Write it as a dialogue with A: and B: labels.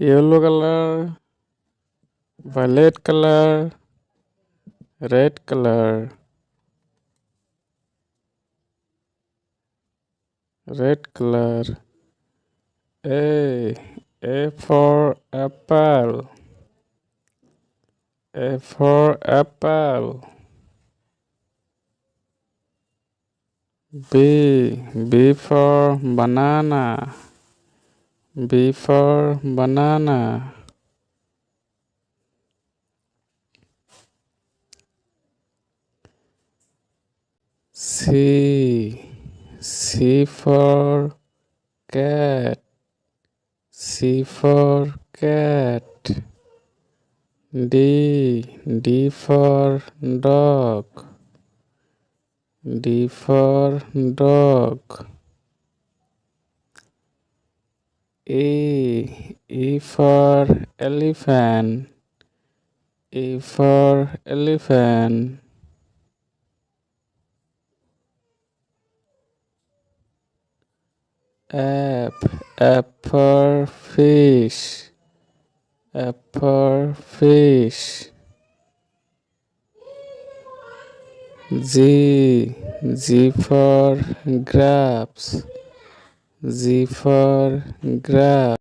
A: yellow color, violet color, red color, red color. A for apple. A for apple. B for banana. B for banana. C for cat. C for cat. D for dog. D for dog. E for elephant. E for elephant. F for fish. F for fish. G for grapes. G for grapes.